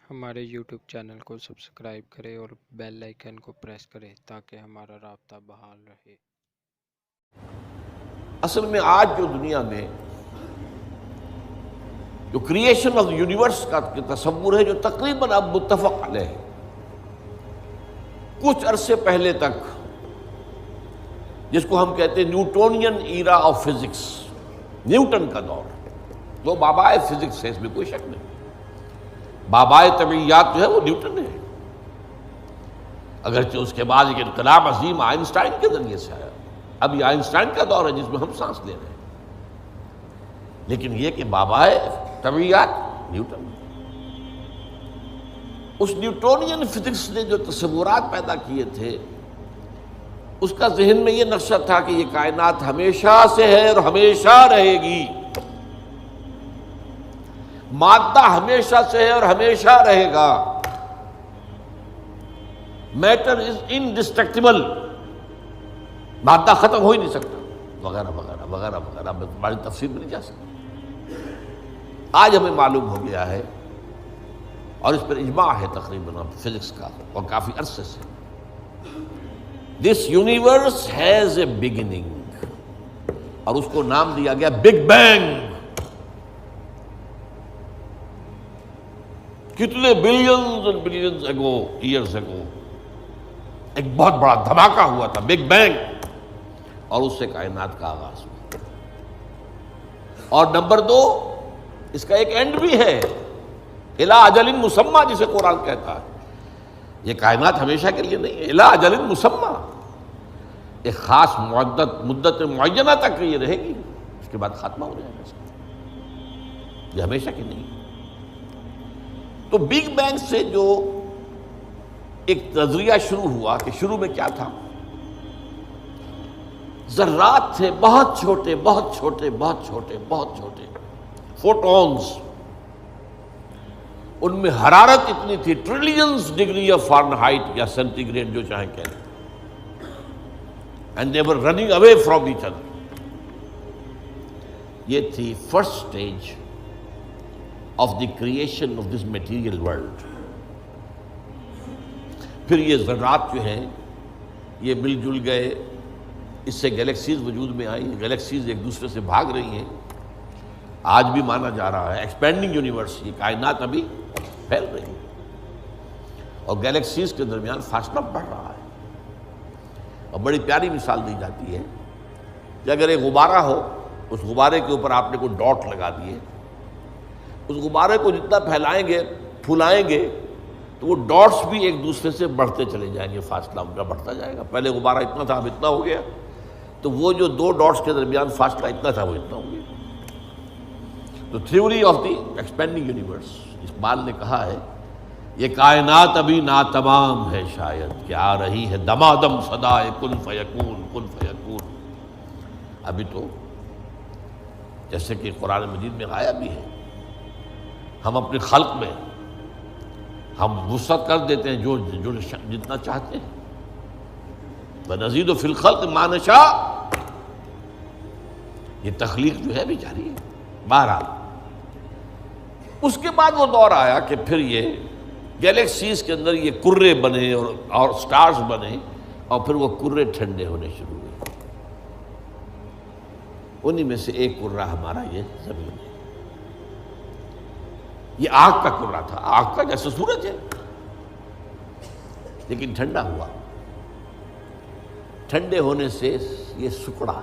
ہمارے YouTube channel کو subscribe کریں اور بیل آئیکن کو پریس کریں تاکہ ہمارا رابطہ بحال رہے۔ اصل میں آج جو دنیا میں جو کریشن آف یونیورس کا تصور ہے جو تقریباً اب متفق علیہ ہے، کچھ عرصے پہلے تک جس کو ہم کہتے ہیں Newtonian era of physics, Newton کا دور، وہ بابائے فزکس ہے، اس میں کوئی شک نہیں۔ بابائے طبیعیات جو ہے وہ نیوٹن ہے، اگرچہ اس کے بعد ایک انقلاب عظیم آئنسٹائن کے ذریعے سے آیا۔ اب یہ آئنسٹائن کا دور ہے جس میں ہم سانس لے رہے ہیں، لیکن یہ کہ بابائے طبیعیات نیوٹن۔ اس نیوٹونین فزکس نے جو تصورات پیدا کیے تھے، اس کا ذہن میں یہ نقشہ تھا کہ یہ کائنات ہمیشہ سے ہے اور ہمیشہ رہے گی، مادہ ہمیشہ سے ہے اور ہمیشہ رہے گا، میٹر از انڈسٹرکٹیبل، مادہ ختم ہو ہی نہیں سکتا، وغیرہ وغیرہ وغیرہ وغیرہ، بڑی تفصیل میں نہیں جا سکتا۔ آج ہمیں معلوم ہو گیا ہے، اور اس پر اجماع ہے تقریباً فزکس کا، اور کافی عرصے سے، this universe has a beginning, اور اس کو نام دیا گیا بگ بینگ۔ کتنے بلینز اینڈ بلینز اگو، ایئرز اگو، ایک بہت بڑا دھماکہ ہوا تھا، بگ بینگ، اور اس سے کائنات کا آغاز ہوا۔ اور نمبر دو، اس کا ایک اینڈ بھی ہے، الی اجل مسمی، جسے قرآن کہتا ہے۔ یہ کائنات ہمیشہ کے لیے نہیں ہے، الی اجل مسمی، ایک خاص مدت معینہ تک یہ رہے گی، اس کے بعد خاتمہ ہو جائے گا اس کا، یہ ہمیشہ کی نہیں۔ تو بگ بینگ سے جو ایک نظریہ شروع ہوا کہ شروع میں کیا تھا، ذرات تھے، بہت چھوٹے بہت چھوٹے بہت چھوٹے بہت چھوٹے، فوٹونز، ان میں حرارت اتنی تھی، ٹریلینز ڈگری آف فارنہائٹ یا سینٹی گریڈ جو چاہیں کہہ لیں، and they were running away from each other. یہ تھی first stage of the creation of this material world. پھر یہ ذرات جو ہیں یہ مل جل گئے، اس سے گیلیکسیز وجود میں آئی، گیلیکسیز ایک دوسرے سے بھاگ رہی ہیں، آج بھی مانا جا رہا ہے ایکسپینڈنگ یونیورس، یہ کائنات ابھی پھیل رہی ہے، اور گیلیکسیز کے درمیان فاصلہ بڑھ رہا ہے۔ اور بڑی پیاری مثال دی جاتی ہے کہ اگر ایک غبارہ ہو، اس غبارے کے اوپر آپ نے کوئی ڈاٹ لگا دیے، اس غبارے کو جتنا پھیلائیں گے پھولائیں گے تو وہ ڈاٹس بھی ایک دوسرے سے بڑھتے چلے جائیں گے، فاصلہ ان کا بڑھتا جائے گا۔ پہلے غبارہ اتنا تھا، اب اتنا ہو گیا، تو وہ جو دو ڈاٹس کے درمیان فاصلہ اتنا تھا وہ اتنا ہو گیا۔ تو theory of the expanding universe, Iqbal نے کہا ہے یہ کائنات ابھی ناتمام ہے شاید، کہ آ رہی ہے دمادم صدائے کن فیکون کن فیکون۔ ابھی تو جیسے کہ قرآن مجید میں آیا بھی ہے، ہم اپنے خلق میں ہم وسعت کر دیتے ہیں جو جتنا چاہتے ہیں، وَنَزِيدُ فِي الْخَلْقِ مَا نَشَاءُ، یہ تخلیق جو ہے بھی جاری ہے۔ بہرحال اس کے بعد وہ دور آیا کہ پھر یہ گیلیکسیز کے اندر یہ کرے بنے اور سٹارز بنے، اور پھر وہ کرے ٹھنڈے ہونے شروع ہوئے۔ انہی میں سے ایک کرہ ہمارا یہ زمین ہے۔ یہ آگ کا کرہ تھا، آگ کا جیسے سورج ہے، لیکن ٹھنڈا ہوا، ٹھنڈے ہونے سے یہ سکڑا،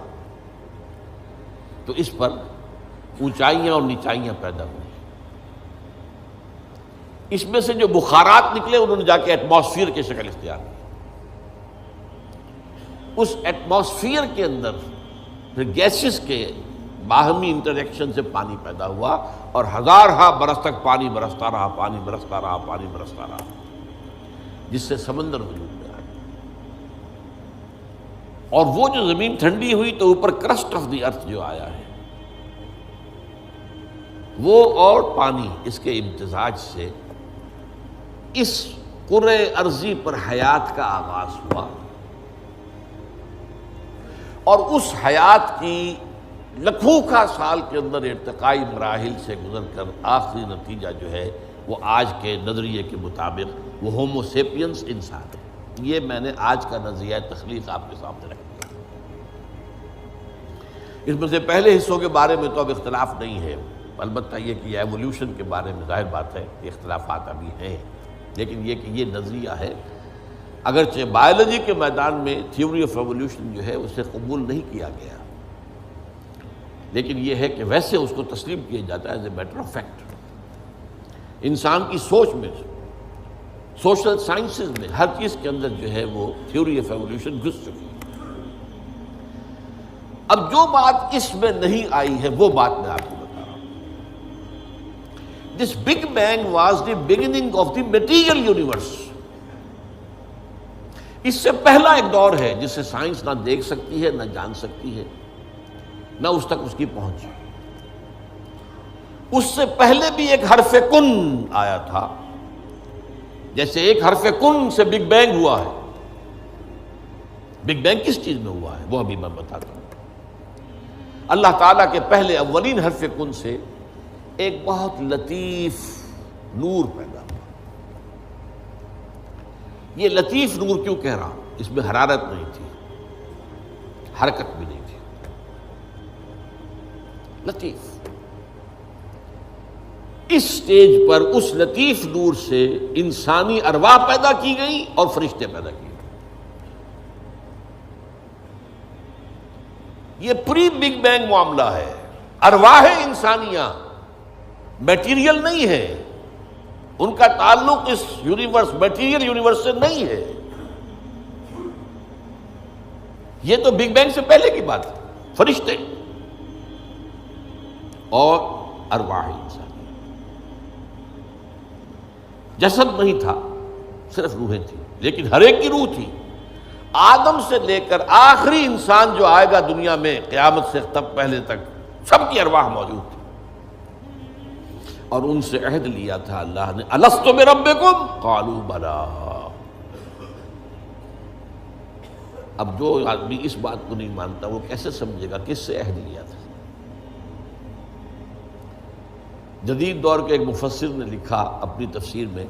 تو اس پر اونچائیاں اور نیچائیاں پیدا ہوئی۔ اس میں سے جو بخارات نکلے انہوں نے جا کے ایٹماسفیئر کی شکل اختیار کی۔ اس ایٹماسفیئر کے اندر پھر گیسز کے باہمی انٹریکشن سے پانی پیدا ہوا، اور ہزارہا برس تک پانی برستا رہا، پانی برستا رہا، پانی برستا رہا، جس سے سمندر وجود میں آیا۔ اور وہ جو زمین ٹھنڈی ہوئی تو اوپر کرسٹ آف دی ارتھ جو آیا ہے، وہ اور پانی، اس کے امتزاج سے اس کرۂ ارضی پر حیات کا آغاز ہوا، اور اس حیات کی لکھوں کا سال کے اندر ارتقائی مراحل سے گزر کر آخری نتیجہ جو ہے وہ آج کے نظریے کے مطابق وہ ہومو سیپینس انسان ہے۔ یہ میں نے آج کا نظریہ تخلیق آپ کے سامنے رکھ دیا۔ اس میں سے پہلے حصوں کے بارے میں تو اب اختلاف نہیں ہے، البتہ یہ کہ ایولیوشن کے بارے میں ظاہر بات ہے کہ اختلافات ابھی ہیں، لیکن یہ کہ یہ نظریہ ہے، اگرچہ بائیولوجی کے میدان میں تھیوری آف ایولیوشن جو ہے اسے قبول نہیں کیا گیا، لیکن یہ ہے کہ ویسے اس کو تسلیم کیا جاتا ہے as a matter of fact. انسان کی سوچ میں، سوشل سائنسز میں، ہر چیز کے اندر جو ہے وہ تھیوری آف ایولیوشن گھس چکی ہے۔ اب جو بات اس میں نہیں آئی ہے وہ بات میں آپ کو بتا رہا ہوں۔ This big bang was the beginning of the material universe. اس سے پہلا ایک دور ہے جسے سائنس نہ دیکھ سکتی ہے، نہ جان سکتی ہے، نہ اس تک اس کی پہنچ۔ اس سے پہلے بھی ایک حرف کن آیا تھا، جیسے ایک حرف کن سے بگ بینگ ہوا ہے۔ بگ بینگ کس چیز میں ہوا ہے وہ ابھی میں بتاتا ہوں۔ اللہ تعالیٰ کے پہلے اولین حرف کن سے ایک بہت لطیف نور پیدا ہوا۔ یہ لطیف نور کیوں کہہ رہا ہوں؟ اس میں حرارت نہیں تھی، حرکت بھی نہیں تھی، لطیف۔ اس سٹیج پر اس لطیف نور سے انسانی ارواح پیدا کی گئی اور فرشتے پیدا کیے گئے۔ یہ پری بگ بینگ معاملہ ہے۔ ارواح انسانیہ میٹیریل نہیں ہے، ان کا تعلق اس یونیورس میٹیریل یونیورس سے نہیں ہے۔ یہ تو بگ بینگ سے پہلے کی بات ہے، فرشتے اور ارواح انسانی۔ جسد نہیں تھا، صرف روحیں تھیں، لیکن ہر ایک کی روح تھی۔ آدم سے لے کر آخری انسان جو آئے گا دنیا میں قیامت سے تب پہلے تک، سب کی ارواح موجود تھی، اور ان سے عہد لیا تھا اللہ نے، الستُ بربکم قالوا بلی۔ اب جو آدمی اس بات کو نہیں مانتا وہ کیسے سمجھے گا کس سے عہد لیا تھا؟ جدید دور کے ایک مفسر نے لکھا اپنی تفسیر میں،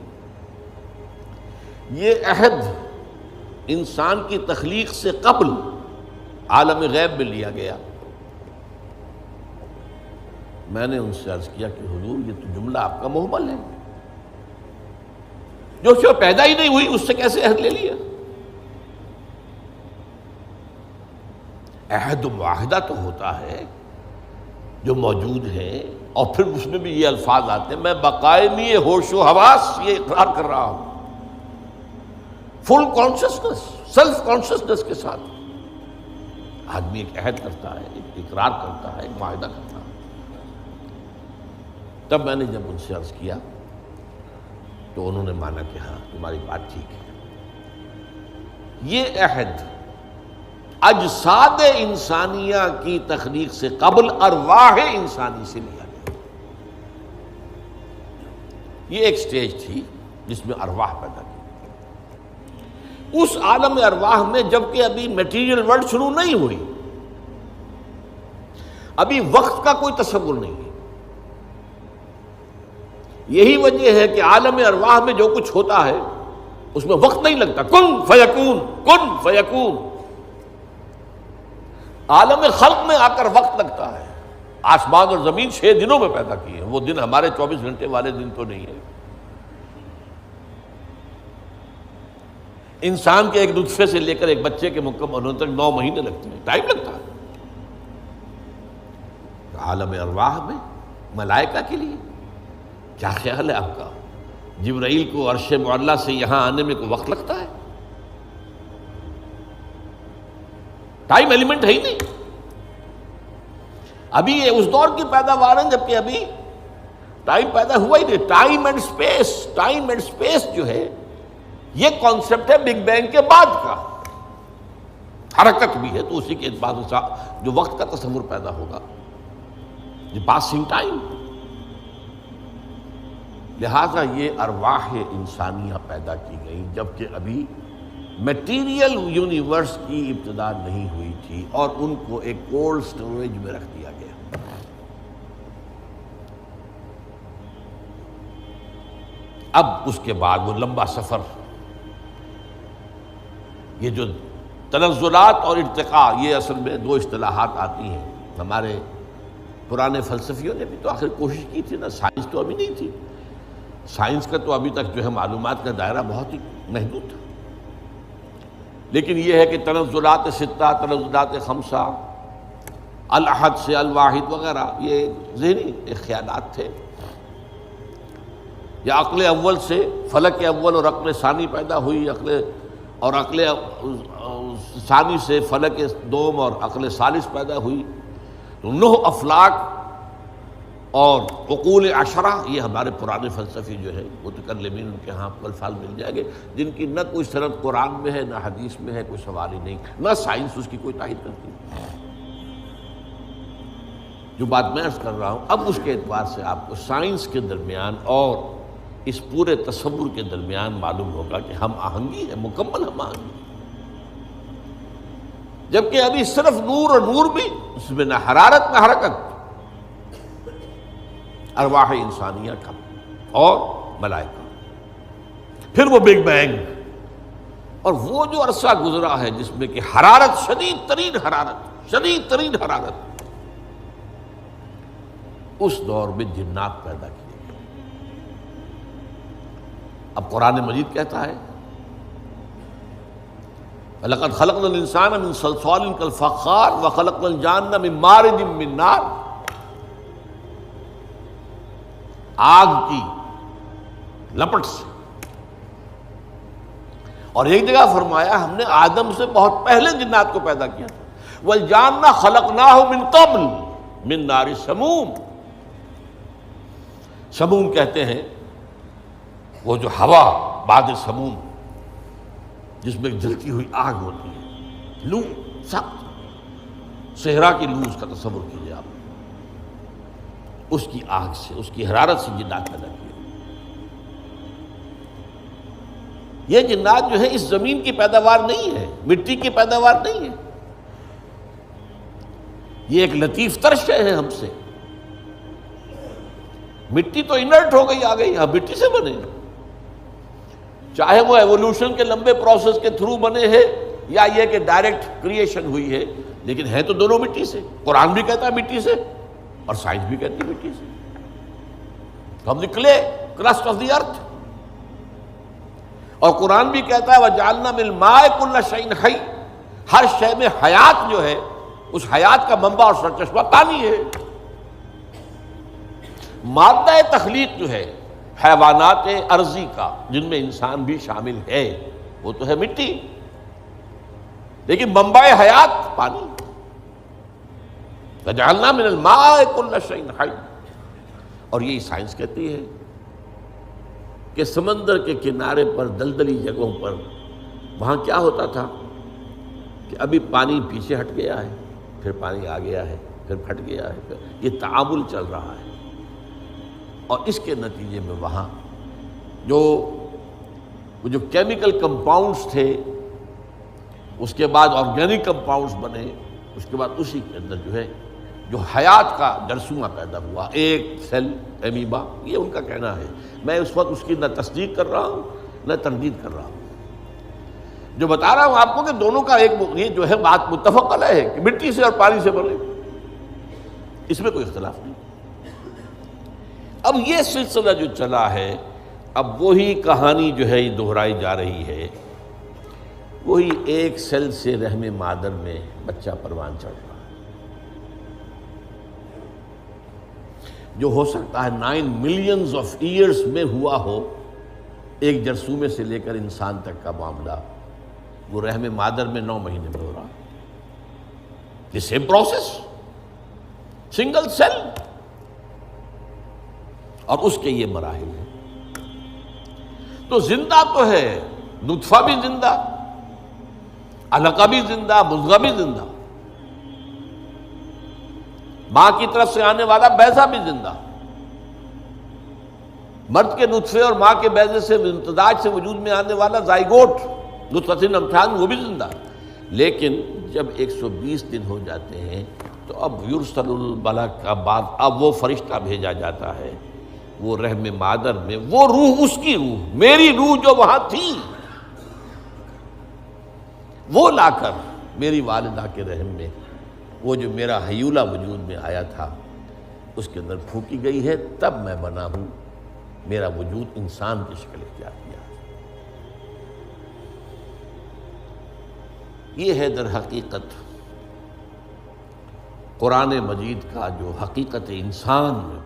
یہ عہد انسان کی تخلیق سے قبل عالم غیب میں لیا گیا۔ میں نے ان سے عرض کیا کہ حضور یہ تو جملہ آپ کا محمل ہے، جو شے پیدا ہی نہیں ہوئی اس سے کیسے عہد لے لیا؟ عہد و معاہدہ تو ہوتا ہے جو موجود ہے، اور پھر اس میں بھی یہ الفاظ آتے ہیں، میں بقائمی ہوش و حواس یہ اقرار کر رہا ہوں، فل کانشسنس، سیلف کانشسنس کے ساتھ آدمی ایک عہد کرتا ہے، ایک اقرار کرتا ہے، ایک معاہدہ کرتا ہے۔ تب میں نے جب ان سے عرض کیا تو انہوں نے مانا کہ ہاں تمہاری بات ٹھیک ہے۔ یہ عہد اجساد انسانیہ کی تخلیق سے قبل ارواح انسانی سے لیا گیا۔ یہ ایک سٹیج تھی جس میں ارواح پیدا کی۔ اس عالم ارواح میں جبکہ ابھی میٹیریل ورلڈ شروع نہیں ہوئی، ابھی وقت کا کوئی تصور نہیں ہے۔ یہی وجہ ہے کہ عالم ارواح میں جو کچھ ہوتا ہے اس میں وقت نہیں لگتا، کن فیکون، کن فیکون۔ عالم خلق میں آ کر وقت لگتا ہے۔ آسمان اور زمین 6 دنوں میں پیدا کیے ہیں، وہ دن ہمارے 24 گھنٹے والے دن تو نہیں ہے۔ انسان کے ایک نطفے سے لے کر ایک بچے کے مکمل ہونے تک 9 مہینے لگتے ہیں، ٹائم لگتا ہے۔ عالم ارواح میں ملائکہ کے لیے کیا خیال ہے آپ کا؟ جبرائیل کو عرش معلیٰ سے یہاں آنے میں کوئی وقت لگتا ہے؟ ٹائم ایلیمنٹ ہے ہی نہیں۔ ابھی یہ اس دور کی پیداوار ہے جبکہ ابھی ٹائم پیدا ہوا ہی نہیں۔ Time and space, time and space جو ہے یہ کانسیپٹ ہے بگ بینگ کے بعد کا۔ حرکت بھی ہے تو اسی کے بعد جو وقت کا تصور پیدا ہوگا، یہ پاسنگ ٹائم۔ لہذا یہ ارواح انسانیہ پیدا کی گئی جبکہ ابھی میٹیریل یونیورس کی ابتدا نہیں ہوئی تھی، اور ان کو ایک کولڈ سٹوریج میں رکھ دیا گیا۔ اب اس کے بعد وہ لمبا سفر، یہ جو تنزلات اور ارتقاء، یہ اصل میں دو اصطلاحات آتی ہیں۔ ہمارے پرانے فلسفیوں نے بھی تو آخر کوشش کی تھی نا، سائنس تو ابھی نہیں تھی، سائنس کا تو ابھی تک جو ہے معلومات کا دائرہ بہت ہی محدود تھا، لیکن یہ ہے کہ تنزلات ستہ، تنزلات خمسہ، الاحد سے الواحد وغیرہ، یہ ذہنی خیالات تھے، یا عقل اول سے فلک اول اور عقل ثانی پیدا ہوئی، عقل ثانی سے فلک دوم اور عقل ثالث پیدا ہوئی، تو 9 افلاک اور عقول عشرہ، یہ ہمارے پرانے فلسفی جو ہے متکلمین، ان کے ہاں الفاظ مل جائیں گے جن کی نہ کوئی سند قرآن میں ہے، نہ حدیث میں ہے، کوئی سوال ہی نہیں، نہ سائنس اس کی کوئی تائید کرتی۔ جو بات میں عرض کر رہا ہوں، اب اس کے اعتبار سے آپ کو سائنس کے درمیان اور اس پورے تصور کے درمیان معلوم ہوگا کہ ہم آہنگی ہے، مکمل ہم آہنگی، جبکہ ابھی صرف نور، اور نور بھی اس میں نہ حرارت نہ حرکت، ارواح انسانیہ کا اور ملائکہ، پھر وہ بگ بینگ، اور وہ جو عرصہ گزرا ہے جس میں کہ حرارت، شدید ترین حرارت، اس دور میں جنات پیدا کیے گئے۔ اب قرآن مجید کہتا ہے وَلَقَدْ خَلَقْنَا الْإِنسَانَ مِنْ صَلْصَالٍ كَالْفَخَّارِ وَخَلَقْنَا الْجَانَّ مِنْ مَارِجٍ مِنْ نَارٍ، آگ کی لپٹ سے، اور ایک جگہ فرمایا ہم نے آدم سے بہت پہلے جنات کو پیدا کیا تھا، وَالْجَانَّ خَلَقْنَاهُ مِنْ قَبْلُ مِنْ نَارِ سَمُومٍ۔ سموم کہتے ہیں وہ جو ہوا باد سموم، جس میں جلتی ہوئی آگ ہوتی ہے، لو، سخت صحرا کی لو، اس کا تصور کیجیے آپ، اس کی آگ سے، اس کی حرارت سے جنات پیدا کیے۔ یہ جنات جو ہے اس زمین کی پیداوار نہیں ہے، مٹی کی پیداوار نہیں ہے، یہ ایک لطیف تر شے ہے ہم سے۔ مٹی تو انرٹ ہو گئی، آ گئی، ہم مٹی سے بنے، چاہے وہ ایوولوشن کے لمبے پروسیس کے تھرو بنے ہیں یا یہ کہ ڈائریکٹ کریشن ہوئی ہے، لیکن ہے تو دونوں مٹی سے۔ قرآن بھی کہتا ہے مٹی سے، اور سائنس بھی کہتی ہے مٹی سے، ہم دی کلے، کرسٹ آف دی ارتھ، اور قرآن بھی کہتا ہے وَجَعَلْنَا مِنَ الْمَاءِ كُلَّ شَيْءٍ حَيٍّ، ہر شے میں حیات جو ہے، اس حیات کا منبع اور سرچشمہ پانی ہے۔ مادہ تخلیق جو ہے حیوانات ارضی کا، جن میں انسان بھی شامل ہے، وہ تو ہے مٹی، لیکن منبع حیات پانی۔ وَجَعَلْنَا مِنَ الْمَاءِ كُلَّ شَيْءٍ حَيٍّ، اور یہی سائنس کہتی ہے کہ سمندر کے کنارے پر، دلدلی جگہوں پر، وہاں کیا ہوتا تھا کہ ابھی پانی پیچھے ہٹ گیا ہے، پھر پانی آ گیا ہے، پھر پھٹ گیا ہے، یہ تعامل چل رہا ہے، اور اس کے نتیجے میں وہاں جو کیمیکل کمپاؤنڈز تھے، اس کے بعد آرگینک کمپاؤنڈز بنے، اس کے بعد اسی کے اندر جو ہے جو حیات کا جرثومہ پیدا ہوا، ایک سیل امیبا، یہ ان کا کہنا ہے، میں اس وقت اس کی نہ تصدیق کر رہا ہوں نہ تردید کر رہا ہوں، جو بتا رہا ہوں آپ کو کہ دونوں کا ایک یہ جو ہے بات متفق علیہ ہے کہ مٹی سے اور پانی سے بنے، اس میں کوئی اختلاف نہیں۔ اب یہ سلسلہ جو چلا ہے، اب وہی کہانی جو ہے یہ دہرائی جا رہی ہے، وہی ایک سیل سے رحم مادر میں بچہ پروان چڑھ رہا ہے، جو ہو سکتا ہے 9 ملینز آف ایئرز میں ہوا ہو، ایک جرثومے سے لے کر انسان تک کا معاملہ وہ رحم مادر میں 9 مہینے میں ہو رہا، the same process, single cell, اور اس کے یہ مراحل ہیں۔ تو زندہ تو ہے، نطفہ بھی زندہ، علقہ بھی زندہ، مضغہ بھی زندہ، ماں کی طرف سے آنے والا بیضہ بھی زندہ، مرد کے نطفے اور ماں کے بیضے سے امتزاج سے وجود میں آنے والا زائگوٹ، نطفۃ امشاج، وہ بھی زندہ۔ لیکن جب 120 دن ہو جاتے ہیں تو اب یرسل الملک، اب وہ فرشتہ بھیجا جاتا ہے وہ رحم مادر میں وہ روح، اس کی روح، میری روح جو وہاں تھی، وہ لا کر میری والدہ کے رحم میں، وہ جو میرا حیولہ وجود میں آیا تھا اس کے اندر پھونکی گئی ہے، تب میں بنا ہوں، میرا وجود انسان کی شکل اختیار کیا۔ یہ ہے در حقیقت قرآن مجید کا جو حقیقت انسان